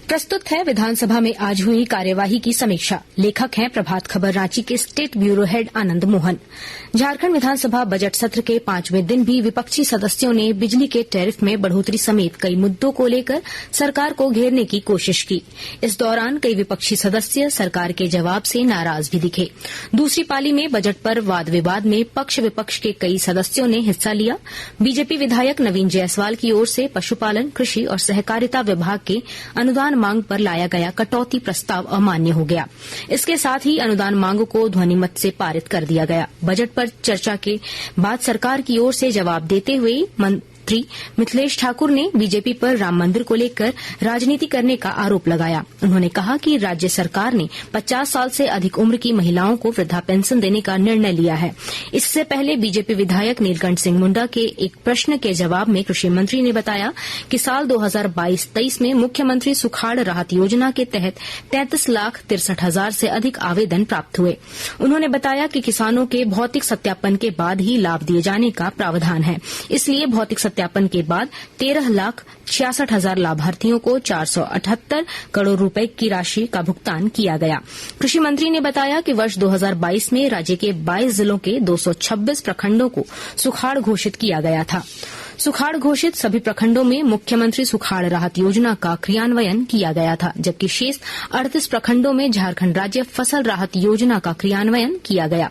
प्रस्तुत है विधानसभा में आज हुई कार्यवाही की समीक्षा। लेखक हैं प्रभात खबर रांची के state bureau head Anand Mohan. Jharkhand विधानसभा बजट सत्र के 5वें दिन भी विपक्षी सदस्यों ने बिजली के टैरिफ में बढ़ोतरी समेत कई मुद्दों को लेकर सरकार को घेरने की कोशिश की। इस दौरान कई विपक्षी सदस्य सरकार के जवाब से नाराज भी दिखे। दूसरी पाली में बजट पर वाद विवाद में पक्ष विपक्ष के कई सदस्यों ने हिस्सा लिया। बीजेपी विधायक नवीन जायसवाल की ओर से पशुपालन, कृषि और सहकारिता विभाग के अनुदान मांग पर लाया गया कटौती प्रस्ताव अमान्य हो गया। इसके साथ ही अनुदान मांग को ध्वनिमत से पारित कर दिया गया। बजट पर चर्चा के बाद सरकार की ओर से जवाब देते हुए मंत्री मिथिलेश ठाकुर ने बीजेपी पर राम मंदिर को लेकर राजनीति करने का आरोप लगाया। उन्होंने कहा कि राज्य सरकार ने 50 साल से अधिक उम्र की महिलाओं को वृद्धा पेंशन देने का निर्णय लिया है। इससे पहले बीजेपी विधायक नीलकंठ सिंह मुंडा के एक प्रश्न के जवाब में कृषि मंत्री ने बताया कि साल 2022-23 में मुख्यमंत्री सुखाड़ राहत योजना के तहत 33,63,000 से अधिक आवेदन प्राप्त हुए। उन्होंने बताया कि किसानों के भौतिक सत्यापन के बाद ही लाभ दिए जाने का प्रावधान है। इसलिए भौतिक सत्यापन के बाद 13,66,000 लाभार्थियों को 478 करोड़ रुपए की राशि का भुगतान किया गया। कृषि मंत्री ने बताया कि वर्ष 2022 में राज्य के 22 जिलों के 226 प्रखंडों को सुखाड़ घोषित किया गया था। सुखाड़ घोषित सभी प्रखंडों में मुख्यमंत्री सुखाड़ राहत योजना का क्रियान्वयन किया गया था, जबकि शेष 38 प्रखंडों में झारखंड राज्य फसल राहत योजना का क्रियान्वयन किया गया।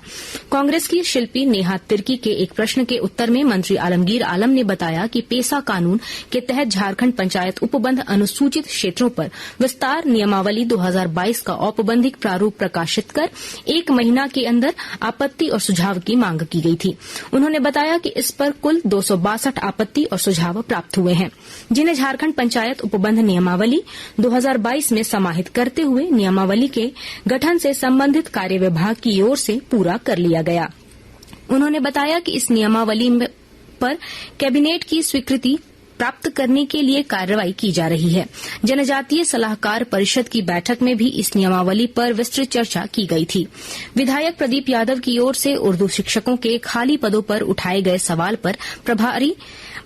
कांग्रेस की शिल्पी नेहा तिर्की के एक प्रश्न के उत्तर में मंत्री आलमगीर आलम ने बताया कि पेसा कानून के तहत झारखंड पंचायत उपबंध अनुसूचित क्षेत्रों पर विस्तार नियमावली 2022 का औपबंधिक प्रारूप प्रकाशित कर 1 महीना के अंदर आपत्ति और सुझाव की मांग की गई थी। उन्होंने बताया कि इस पर कुल 262 आपत्ति और सुझाव प्राप्त हुए हैं, जिन्हें झारखंड पंचायत उपबंध नियमावली 2022 में समाहित करते हुए नियमावली के गठन से संबंधित कार्य विभाग की ओर से पूरा कर लिया गया। उन्होंने बताया कि इस नियमावली पर कैबिनेट की स्वीकृति प्राप्त करने के लिए कार्रवाई की जा रही है। जनजातीय सलाहकार परिषद की बैठक में भी इस नियमावली पर विस्तृत चर्चा की गई थी। विधायक प्रदीप यादव की ओर से उर्दू शिक्षकों के खाली पदों पर उठाए गए सवाल पर प्रभारी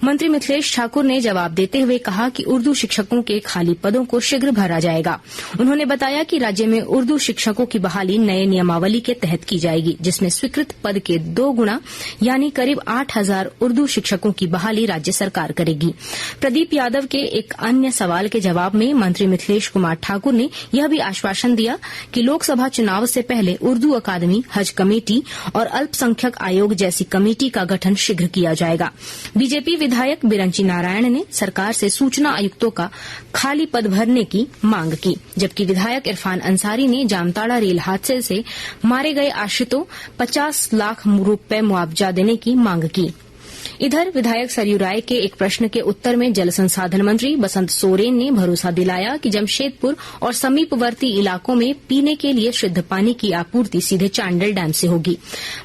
मंत्री मिथिलेश ठाकुर ने जवाब देते हुए कहा कि उर्दू शिक्षकों के खाली पदों को शीघ्र भरा जाएगा। उन्होंने बताया कि राज्य में उर्दू शिक्षकों की बहाली नए नियमावली के तहत की जाएगी, जिसमें स्वीकृत पद के 2 गुना यानी करीब 8,000 उर्दू शिक्षकों की बहाली राज्य सरकार करेगी। प्रदीप यादव के एक अन्य सवाल के जवाब में मंत्री मिथिलेश कुमार ठाकुर ने यह भी आश्वासन दिया कि लोकसभा चुनाव से पहले उर्दू अकादमी, हज कमेटी और अल्पसंख्यक आयोग जैसी कमेटी का गठन शीघ्र किया जाएगा। बीजेपी विधायक बिरंची नारायण ने सरकार से सूचना आयुक्तों का खाली पद भरने की मांग की, जबकि विधायक इरफान अंसारी ने जामताड़ा रेल हादसे से मारे गए आश्रितों 50 लाख रुपए मुआवजा देने की मांग की। इधर विधायक सरयू राय के एक प्रश्न के उत्तर में जल संसाधन मंत्री बसंत सोरेन ने भरोसा दिलाया कि जमशेदपुर और समीपवर्ती इलाकों में पीने के लिए शुद्ध पानी की आपूर्ति सीधे चांडल डैम से होगी।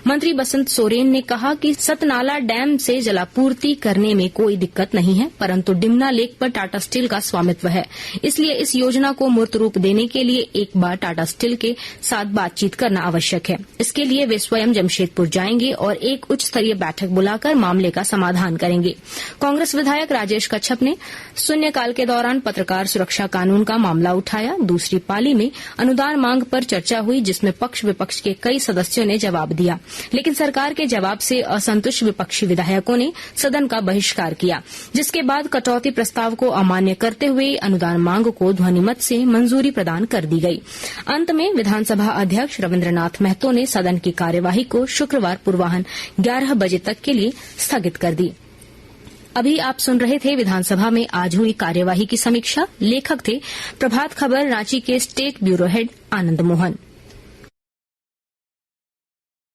मंत्री बसंत सोरेन ने कहा कि सतनाला डैम से जलापूर्ति करने में कोई दिक्कत नहीं है, परंतु डिमना लेक पर टाटा स्टील का स्वामित्व है। इसलिए इस योजना को मूर्त रूप देने के लिए एक बार टाटा स्टील के साथ बातचीत करना आवश्यक है। इसके लिए वे स्वयं जमशेदपुर जाएंगे और एक उच्च स्तरीय बैठक बुलाकर मामले का समाधान करेंगे। कांग्रेस विधायक राजेश कच्छप ने शून्यकाल के दौरान पत्रकार सुरक्षा कानून का मामला उठाया। दूसरी पाली में अनुदान मांग पर चर्चा हुई, जिसमें पक्ष विपक्ष के कई सदस्यों ने जवाब दिया, लेकिन सरकार के जवाब से असंतुष्ट विपक्षी विधायकों ने सदन का बहिष्कार किया, जिसके बाद कटौती प्रस्ताव को अमान्य करते हुए अनुदान मांग को ध्वनिमत से मंजूरी प्रदान कर दी गई। अंत में विधानसभा अध्यक्ष रविन्द्रनाथ महतो ने सदन की कार्यवाही को शुक्रवार पूर्वाह्न 11 बजे तक के लिए स्थगित कर दी। अभी आप सुन रहे थे विधानसभा में आज हुई कार्यवाही की समीक्षा। लेखक थे प्रभात खबर रांची के state bureau head Anand Mohan.